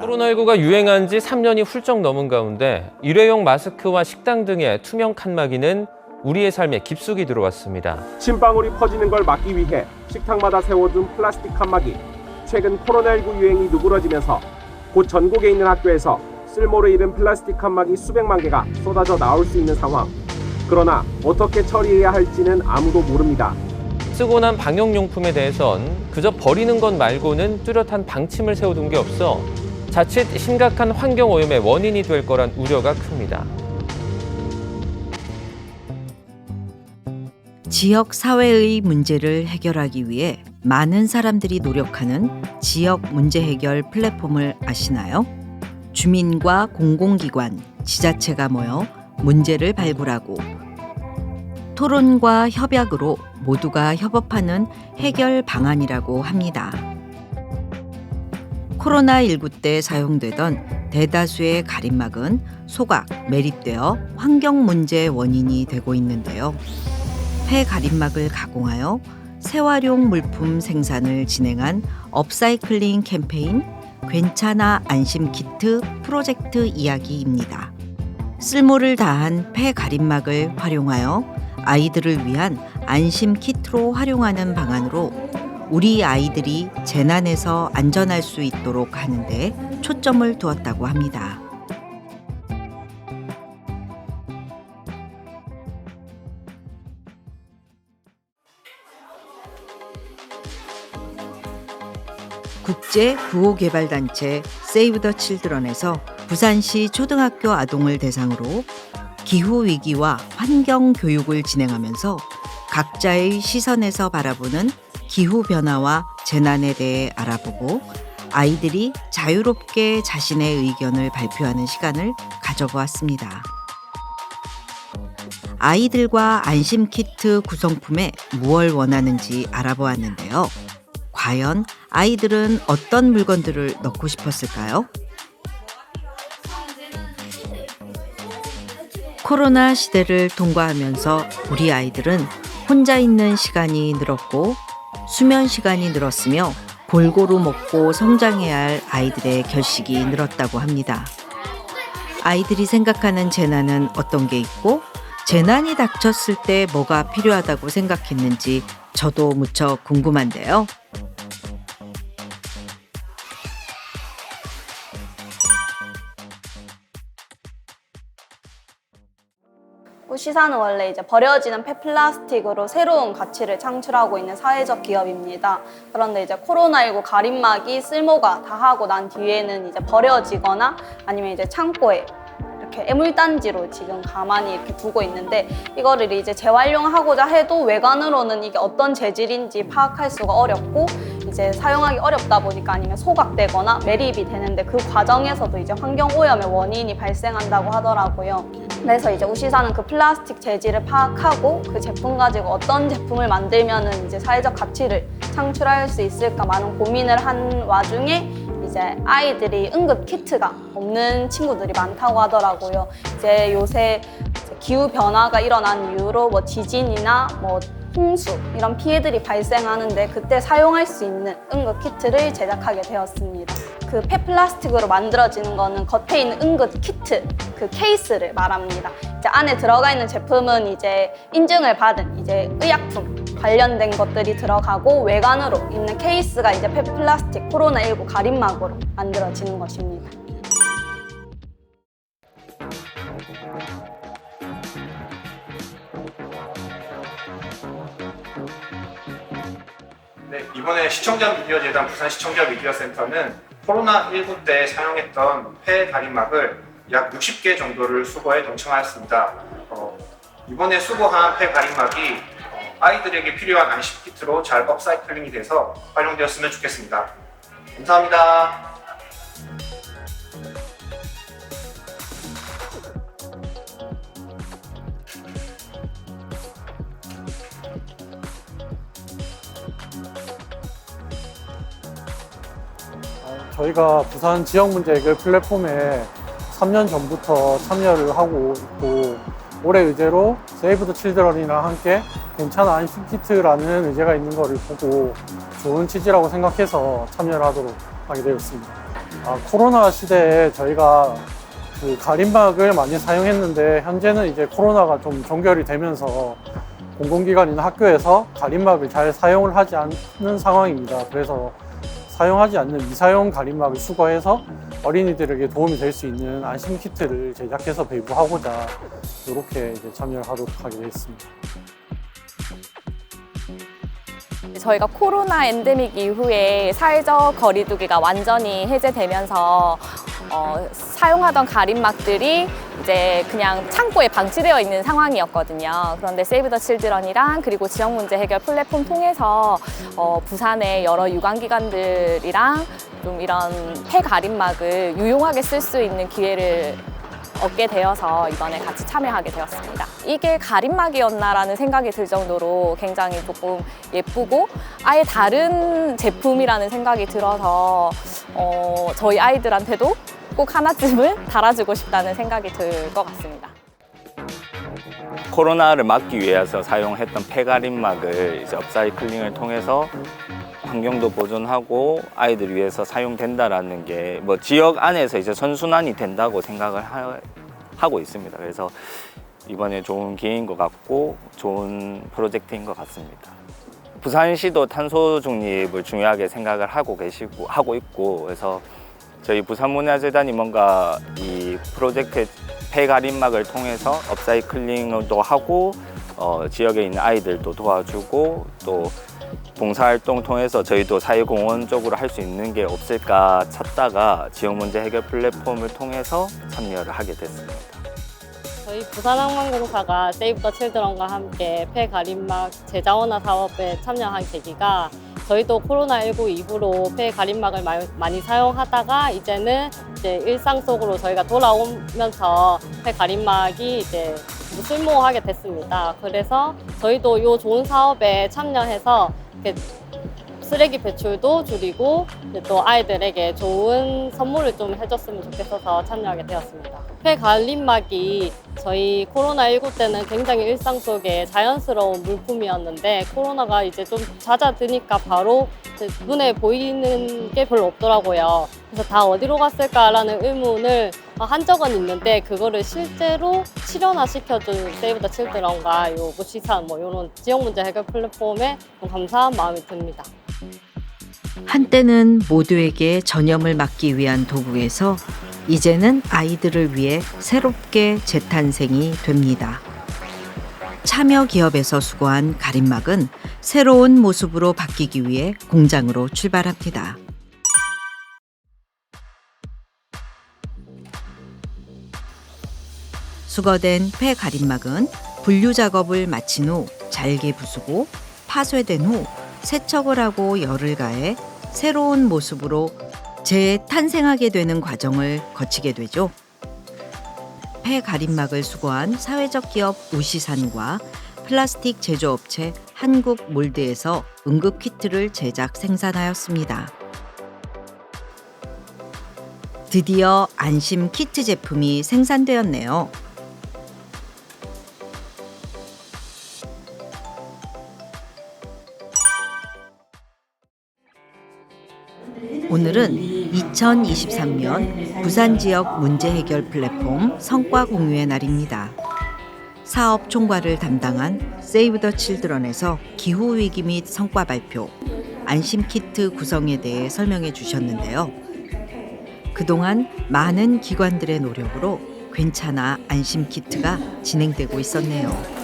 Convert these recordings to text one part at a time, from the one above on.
코로나19가 유행한 지 3년이 훌쩍 넘은 가운데 일회용 마스크와 식당 등의 투명 칸막이는 우리의 삶에 깊숙이 들어왔습니다. 침방울이 퍼지는 걸 막기 위해 식탁마다 세워둔 플라스틱 칸막이. 최근 코로나19 유행이 누그러지면서 곧 전국에 있는 학교에서 쓸모를 잃은 플라스틱 칸막이 수백만 개가 쏟아져 나올 수 있는 상황. 그러나 어떻게 처리해야 할지는 아무도 모릅니다. 쓰고 난 방역용품에 대해선 그저 버리는 것 말고는 뚜렷한 방침을 세워둔 게 없어 자칫 심각한 환경오염의 원인이 될 거란 우려가 큽니다. 지역 사회의 문제를 해결하기 위해 많은 사람들이 노력하는 지역 문제 해결 플랫폼을 아시나요? 주민과 공공기관, 지자체가 모여 문제를 발굴하고 토론과 협약으로 모두가 협업하는 해결 방안이라고 합니다. 코로나19 때 사용되던 대다수의 가림막은 소각, 매립되어 환경 문제의 원인이 되고 있는데요. 폐 가림막을 가공하여 재활용 물품 생산을 진행한 업사이클링 캠페인 괜찮아 안심 키트 프로젝트 이야기입니다. 쓸모를 다한 폐 가림막을 활용하여 아이들을 위한 안심 키트로 활용하는 방안으로 우리 아이들이 재난에서 안전할 수 있도록 하는데 초점을 두었다고 합니다. 국제 구호개발단체 세이브 더 칠드런에서 부산시 초등학교 아동을 대상으로 기후위기와 환경교육을 진행하면서 각자의 시선에서 바라보는 기후변화와 재난에 대해 알아보고 아이들이 자유롭게 자신의 의견을 발표하는 시간을 가져보았습니다. 아이들과 안심키트 구성품에 무엇을 원하는지 알아보았는데요. 과연 아이들은 어떤 물건들을 넣고 싶었을까요? 코로나 시대를 통과하면서 우리 아이들은 혼자 있는 시간이 늘었고 수면 시간이 늘었으며 골고루 먹고 성장해야 할 아이들의 결식이 늘었다고 합니다. 아이들이 생각하는 재난은 어떤 게 있고 재난이 닥쳤을 때 뭐가 필요하다고 생각했는지 저도 무척 궁금한데요. 우시사는 원래 이제 버려지는 폐플라스틱으로 새로운 가치를 창출하고 있는 사회적 기업입니다. 그런데 이제 코로나19 가림막이 쓸모가 다하고 난 뒤에는 이제 버려지거나 아니면 이제 창고에 이렇게 애물단지로 지금 가만히 이렇게 두고 있는데 이거를 이제 재활용하고자 해도 외관으로는 이게 어떤 재질인지 파악할 수가 어렵고 이제 사용하기 어렵다 보니까 아니면 소각되거나 매립이 되는데 그 과정에서도 이제 환경오염의 원인이 발생한다고 하더라고요. 그래서 이제 우시사는 그 플라스틱 재질을 파악하고 그 제품 가지고 어떤 제품을 만들면은 이제 사회적 가치를 창출할 수 있을까 많은 고민을 한 와중에 이제 아이들이 응급 키트가 없는 친구들이 많다고 하더라고요. 이제 요새 기후 변화가 일어난 이후로 뭐 지진이나 뭐 홍수 이런 피해들이 발생하는데 그때 사용할 수 있는 응급 키트를 제작하게 되었습니다. 그 폐플라스틱으로 만들어지는 거는 겉에 있는 응급 키트 그 케이스를 말합니다. 이제 안에 들어가 있는 제품은 이제 인증을 받은 이제 의약품 관련된 것들이 들어가고 외관으로 있는 케이스가 이제 폐플라스틱 코로나19 가림막으로 만들어지는 것입니다. 네, 이번에 시청자 미디어 재단 부산 시청자 미디어 센터는 코로나19 때 사용했던 폐 가림막을 약 60개 정도를 수거해 동청하였습니다. 이번에 수거한 폐 가림막이 아이들에게 필요한 안심 키트로 잘 업사이클링이 돼서 활용되었으면 좋겠습니다. 감사합니다. 저희가 부산 지역 문제 해결 플랫폼에 3년 전부터 참여를 하고 있고 올해 의제로 세이브 더 칠드런이랑 함께 괜찮아 안심 키트라는 의제가 있는 것을 보고 좋은 취지라고 생각해서 참여를 하도록 하게 되었습니다. 코로나 시대에 저희가 그 가림막을 많이 사용했는데 현재는 이제 코로나가 좀 종결이 되면서 공공기관이나 학교에서 가림막을 잘 사용을 하지 않는 상황입니다. 그래서 사용하지 않는 미사용 가림막을 수거해서 어린이들에게 도움이 될 수 있는 안심 키트를 제작해서 배부하고자 이렇게 이제 참여를 하도록 하게 됐습니다. 저희가 코로나 엔데믹 이후에 사회적 거리두기가 완전히 해제되면서 사용하던 가림막들이 이제 그냥 창고에 방치되어 있는 상황이었거든요. 그런데 세이브 더 칠드런이랑 그리고 지역 문제 해결 플랫폼 통해서 부산의 여러 유관기관들이랑 좀 이런 폐 가림막을 유용하게 쓸 수 있는 기회를 얻게 되어서 이번에 같이 참여하게 되었습니다. 이게 가림막이었나라는 생각이 들 정도로 굉장히 조금 예쁘고 아예 다른 제품이라는 생각이 들어서 저희 아이들한테도 꼭 하나쯤은 달아주고 싶다는 생각이 들 것 같습니다. 코로나를 막기 위해서 사용했던 폐가림막을 이제 업사이클링을 통해서 환경도 보존하고 아이들 위해서 사용된다라는 게 뭐 지역 안에서 이제 선순환이 된다고 생각을 하고 있습니다. 그래서 이번에 좋은 기회인 것 같고 좋은 프로젝트인 것 같습니다. 부산시도 탄소 중립을 중요하게 생각을 하고 있고 그래서 저희 부산문화재단이 뭔가 이 프로젝트 폐가림막을 통해서 업사이클링도 하고 지역에 있는 아이들도 도와주고 또 봉사활동 통해서 저희도 사회공헌적으로 할 수 있는 게 없을까 찾다가 지역문제 해결 플랫폼을 통해서 참여를 하게 됐습니다. 저희 부산항만공사가 세이브 더 칠드런과 함께 폐가림막 재자원화 사업에 참여한 계기가 저희도 코로나19 이후로 폐가림막을 많이 사용하다가 이제는 이제 일상 속으로 저희가 돌아오면서 폐가림막이 이제 쓸모하게 됐습니다. 그래서 저희도 이 좋은 사업에 참여해서 이렇게 쓰레기 배출도 줄이고 또 아이들에게 좋은 선물을 좀 해줬으면 좋겠어서 참여하게 되었습니다. 폐가림막이 저희 코로나19 때는 굉장히 일상 속에 자연스러운 물품이었는데 코로나가 이제 좀 잦아드니까 바로 눈에 보이는 게 별로 없더라고요. 그래서 다 어디로 갔을까라는 의문을 한 적은 있는데 그거를 실제로 실현화시켜준 세이브 더 칠드런과 요 무시산 이런 지역 문제 해결 플랫폼에 좀 감사한 마음이 듭니다. 한때는 모두에게 전염을 막기 위한 도구에서 이제는 아이들을 위해 새롭게 재탄생이 됩니다. 참여 기업에서 수거한 가림막은 새로운 모습으로 바뀌기 위해 공장으로 출발합니다. 수거된 폐 가림막은 분류 작업을 마친 후 잘게 부수고 파쇄된 후 세척을 하고 열을 가해 새로운 모습으로 재탄생하게 되는 과정을 거치게 되죠. 폐 가림막을 수거한 사회적 기업 우시산과 플라스틱 제조업체 한국몰드에서 응급 키트를 제작 생산하였습니다. 드디어 안심 키트 제품이 생산되었네요. 오늘은 2023년 부산 지역 문제 해결 플랫폼 성과 공유의 날입니다. 사업 총괄을 담당한 세이브 더 칠드런에서 기후 위기 및 성과 발표, 안심 키트 구성에 대해 설명해 주셨는데요. 그동안 많은 기관들의 노력으로 괜찮아 안심 키트가 진행되고 있었네요.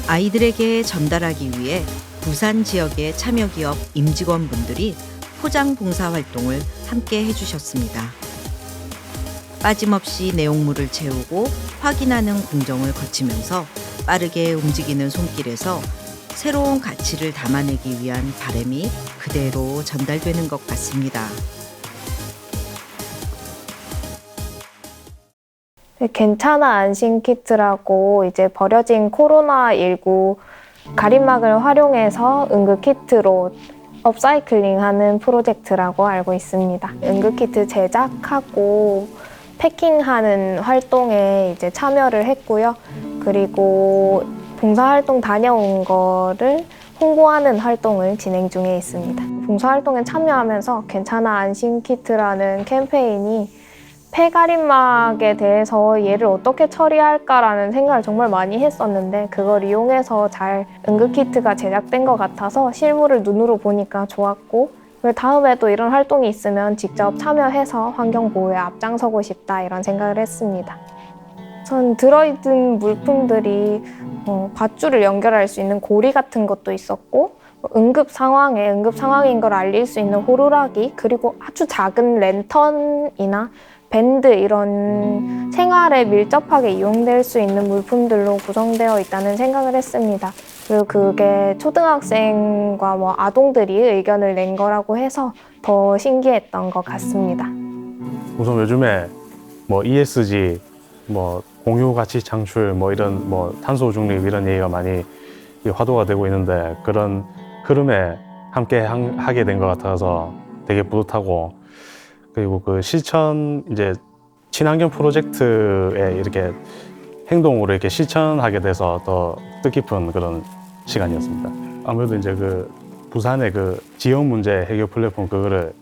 아이들에게 전달하기 위해 부산 지역의 참여기업 임직원분들이 포장 봉사 활동을 함께 해주셨습니다. 빠짐없이 내용물을 채우고 확인하는 공정을 거치면서 빠르게 움직이는 손길에서 새로운 가치를 담아내기 위한 바람이 그대로 전달되는 것 같습니다. 괜찮아 안심 키트라고 이제 버려진 코로나19 가림막을 활용해서 응급 키트로 업사이클링하는 프로젝트라고 알고 있습니다. 응급 키트 제작하고 패킹하는 활동에 이제 참여를 했고요. 그리고 봉사활동 다녀온 거를 홍보하는 활동을 진행 중에 있습니다. 봉사활동에 참여하면서 괜찮아 안심 키트라는 캠페인이 폐가림막에 대해서 얘를 어떻게 처리할까라는 생각을 정말 많이 했었는데 그걸 이용해서 잘 응급키트가 제작된 것 같아서 실물을 눈으로 보니까 좋았고 다음에도 이런 활동이 있으면 직접 참여해서 환경보호에 앞장서고 싶다 이런 생각을 했습니다. 전 들어있는 물품들이 밧줄을 연결할 수 있는 고리 같은 것도 있었고 응급 상황인 걸 알릴 수 있는 호루라기 그리고 아주 작은 랜턴이나 밴드 이런 생활에 밀접하게 이용될 수 있는 물품들로 구성되어 있다는 생각을 했습니다. 그리고 그게 초등학생과 아동들이 의견을 낸 거라고 해서 더 신기했던 것 같습니다. 우선 요즘에 ESG, 공유 가치 창출, 이런 탄소 중립 이런 얘기가 많이 화두가 되고 있는데 그런 흐름에 함께 하게 된 것 같아서 되게 뿌듯하고 그리고 그 실천 이제 친환경 프로젝트에 이렇게 행동으로 이렇게 실천하게 돼서 더 뜻깊은 그런 시간이었습니다. 아무래도 이제 그 부산의 그 지역 문제 해결 플랫폼 그거를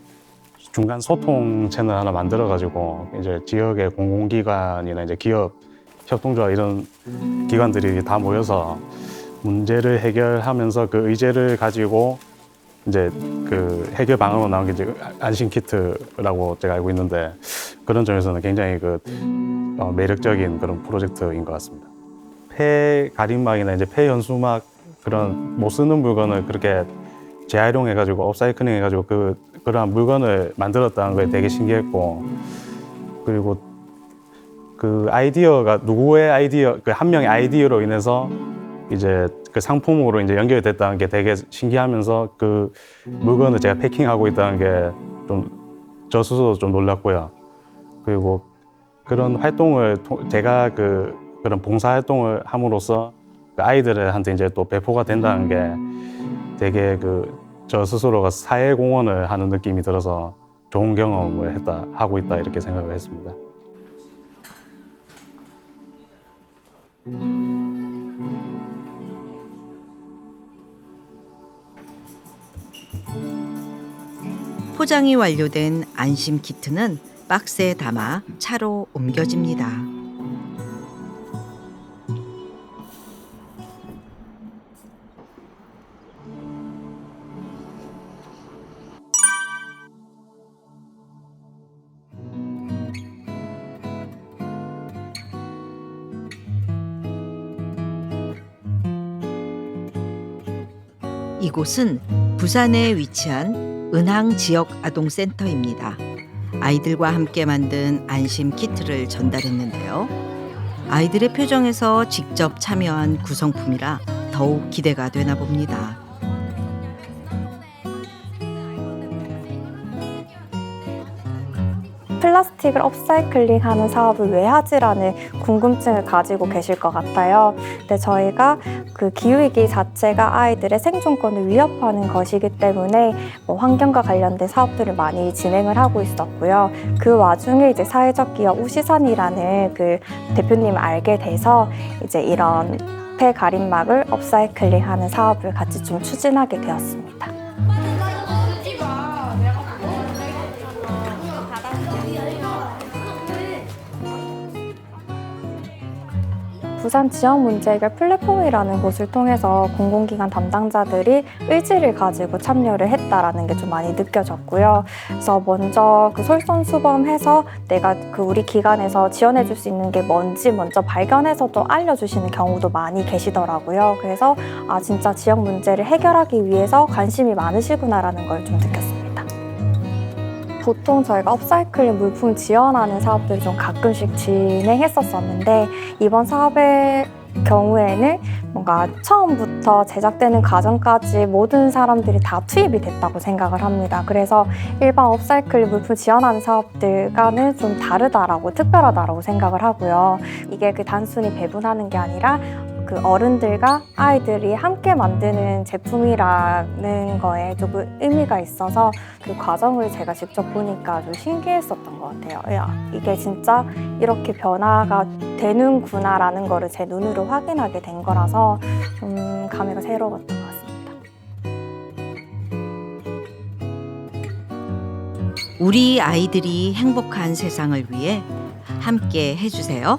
중간 소통 채널 하나 만들어 가지고 이제 지역의 공공기관이나 이제 기업 협동조합 이런 기관들이 다 모여서 문제를 해결하면서 그 의제를 가지고 이제 그 해결 방안으로 나온 게 이제 안심 키트라고 제가 알고 있는데 그런 점에서는 굉장히 그 매력적인 그런 프로젝트인 것 같습니다. 폐 가림막이나 이제 폐 현수막 그런 못 쓰는 물건을 그렇게 재활용해 가지고 업사이클링 해 가지고 그러한 물건을 만들었다는 거에 되게 신기했고 그리고 그 아이디어가 누구의 아이디어 그 한 명의 아이디어로 인해서 이제 그 상품으로 이제 연결이 됐다는 게 되게 신기하면서 그 물건을 제가 패킹하고 있다는 게 좀 저 스스로 좀 놀랐고요. 그리고 그런 활동을 제가 그런 봉사 활동을 함으로써 그 아이들한테 이제 또 배포가 된다는 게 되게 저 스스로가 사회 공헌을 하는 느낌이 들어서 좋은 경험을 하고 있다 이렇게 생각을 했습니다. 포장이 완료된 안심 키트는 박스에 담아 차로 옮겨집니다. 이곳은 부산에 위치한 은항 지역 아동센터입니다. 아이들과 함께 만든 안심 키트를 전달했는데요. 아이들의 표정에서 직접 참여한 구성품이라 더욱 기대가 되나 봅니다. 플라스틱을 업사이클링하는 사업을 왜 하지라는 궁금증을 가지고 계실 것 같아요. 근데 저희가 그 기후위기 자체가 아이들의 생존권을 위협하는 것이기 때문에 환경과 관련된 사업들을 많이 진행을 하고 있었고요. 그 와중에 이제 사회적 기업 우시산이라는 그 대표님을 알게 돼서 이제 이런 폐 가림막을 업사이클링하는 사업을 같이 좀 추진하게 되었습니다. 부산 지역문제해결 플랫폼이라는 곳을 통해서 공공기관 담당자들이 의지를 가지고 참여를 했다라는 게 좀 많이 느껴졌고요. 그래서 먼저 그 솔선수범해서 내가 우리 기관에서 지원해줄 수 있는 게 뭔지 먼저 발견해서 또 알려주시는 경우도 많이 계시더라고요. 그래서 진짜 지역 문제를 해결하기 위해서 관심이 많으시구나라는 걸 좀 느꼈습니다. 보통 저희가 업사이클링 물품 지원하는 사업들을 좀 가끔씩 진행했었었는데 이번 사업에 경우에는 뭔가 처음부터 제작되는 과정까지 모든 사람들이 다 투입이 됐다고 생각을 합니다. 그래서 일반 업사이클 물품 지원하는 사업들과는 좀 다르다라고, 특별하다라고 생각을 하고요. 이게 그 단순히 배분하는 게 아니라 그 어른들과 아이들이 함께 만드는 제품이라는 거에 조금 의미가 있어서 그 과정을 제가 직접 보니까 좀 신기했었던 것 같아요. 야, 이게 진짜 이렇게 변화가 되는구나라는 거를 제 눈으로 확인하게 된 거라서 좀 감회가 새로웠던 것 같습니다. 우리 아이들이 행복한 세상을 위해 함께 해주세요.